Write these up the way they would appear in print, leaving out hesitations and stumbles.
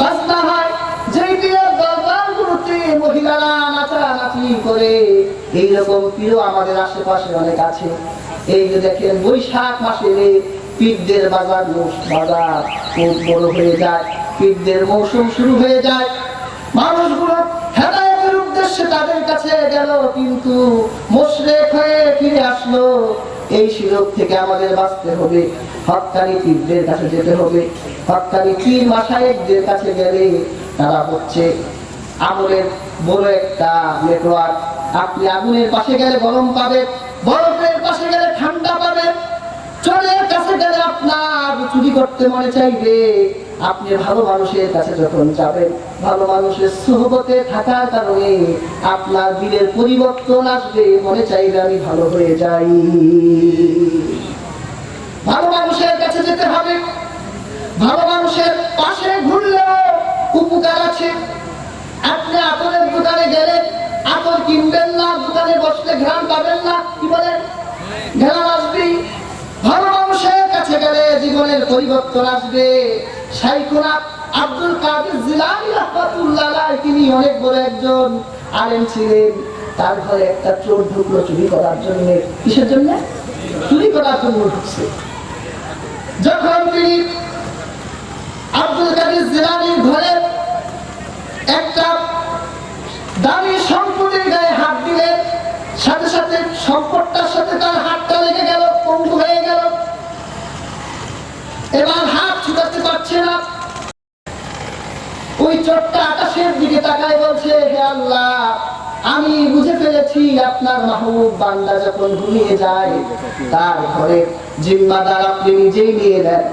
বাজনা হয়, যেই পীরের দরবারগুলোতে মহিলারা নাচানাচি করে, এইরকম পীরও আমাদের আশেপাশে অনেক আছে। এই যে দেখেন বৈশাখ মাসে পীরদের বাজার খুব বড় হয়ে যায়, পীরদের মৌসুম শুরু হয়ে যায়। মানুষগুলো হেদায়েতের উদ্দেশ্যে তাদের কাছে গেল, কিন্তু মুশরিক হয়ে ফিরে আসলো। এই শিরক থেকে আমাদের বাঁচতে হবে, হক্কানি পীরদের কাছে যেতে হবে। হক্কানি পীর মাশায়েখদের কাছে গেলে তারা হচ্ছে আগুনের বড় একটা নেটওয়ার্ক। আপনি আগুনের পাশে গেলে গরম পাবেন, বরফের পাশে গেলে ঠান্ডা পাবেন। চোরের কাছে গেলে আপনার চুরি করতে মনে চাইবে। আপনি ভালো মানুষের কাছে যখন যাবেন, ভালো মানুষের সোহবতে থাকার কারণে আপনার দিলের পরিবর্তন আসবে, মনে চাইবে আমি ভালো হয়ে যাই। ভালো মানুষের কাছে যেতে হবে। ভালো মানুষের পাশে ঘুরলেও উপকার আছে। আপনি আতরের দোকানে গেলে আতর কিনবেন না, দোকানে বসলে ঘ্রাণ পাবেন না, কি বলেন? ঘ্রাণ আসবেই। ভালো মানুষের কাছে গেলে জীবনের পরিবর্তন আসবে। শাইখুনা আব্দুল কাদের জিলানী রাহমাতুল্লাহ আলাইহি, তিনি অনেক বড় একজন আলেম ছিলেন। তার ঘরে একটা চোর ঢুকলো চুরি করার জন্য। কিসের জন্য? চুরি করার জন্য ঢুকছে। যখন তিনি আব্দুল কাদের জিলানীর ঘরে একটা দামি সম্পদের গায়ে হাত দিলেন, সাথে সাথে সম্পদটার সাথে তার হাতটা লেগে গেল, পঙ্গু হয়ে গেল। এবার হাত ছুটাতে পারছে না। ওই চোরটা আকাশের দিকে তাকায় বলছে, হে আল্লাহ, আমি বুঝে ফেলেছি আপনার মাহবুব বান্দা যখন ঘুমিয়ে যায় তার ঘরে জিম্মাদার আপনি নিজেই নিয়ে নেন।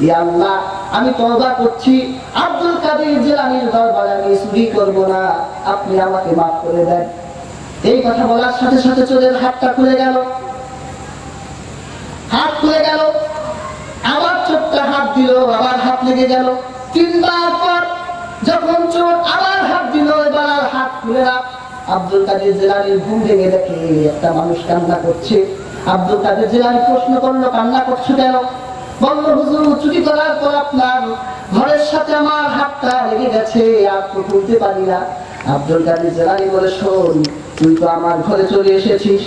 ইয়া আল্লাহ, আমি তওবা করছি, আব্দুল কাদের জিলানীর দরবারে আমি চুরি করব না, আপনি আমাকে মাফ করে দেন। এই কথা বলার সাথে সাথে চোরের হাতটা খুলে গেল। হাত খুলে গেল, আবার চোরটা হাত দিল, আবার হাত লেগে গেল। তিনবার পর যখন চোর আবার হাত দিল, এবার আর হাত খুলে না। আব্দুল কাদের জিলানীর ঘুম ভেঙে দেখে একটা মানুষ কান্না করছে। আব্দুল কাদের জিলানী প্রশ্ন করলো, কান্না করছো কেন? বলল, হুজুর, চুরি করার পর আপনার ঘরের সাথে আমার হাতটা লেগে গেছে, আর তো খুলতে পারি না। আব্দুল কাদের জিলানী বলে, শোন, তুই তো আমার ঘরে চলে এসেছিস,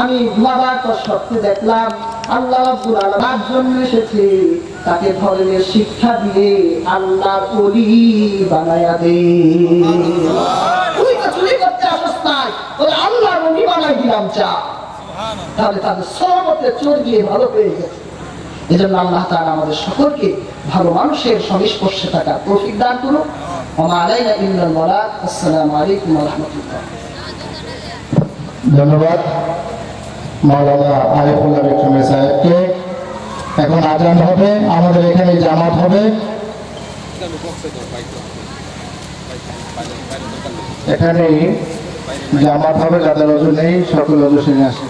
আমি ঘুমাবার পর স্বপ্নে দেখলাম আল্লাহ রাব্বুল আলামিন জন্য এসেছে, তাকে ধর্মের শিক্ষা দিয়ে আল্লাহর ওলি বানায়া দে। তুই তো চুরি করতে আসছ না, ওই আল্লাহর ওলি বানাই দিলাম চা। তাহলে তাদের সবতে চোর গিয়ে ভালো হয়ে গেছে। এজন্য আল্লাহ তাআলা আমাদের সকলকে ভালো মানুষের সংস্পর্শে থাকার তৌফিক দান করুন। ওয়া মা আলাইনা ইল্লাল বালাগ। আসসালামু আলাইকুম ওয়া রাহমাতুল্লাহ। ধন্যবাদ মাওলানা আরিফুল্লাহ বিক্রমী সাহেবকে। এখন আজান হবে, আমাদের এখানে জামাত হবে। এখানে জামাত হবে, যাদের ওযু নেই সকল ওযু সেরে আসে।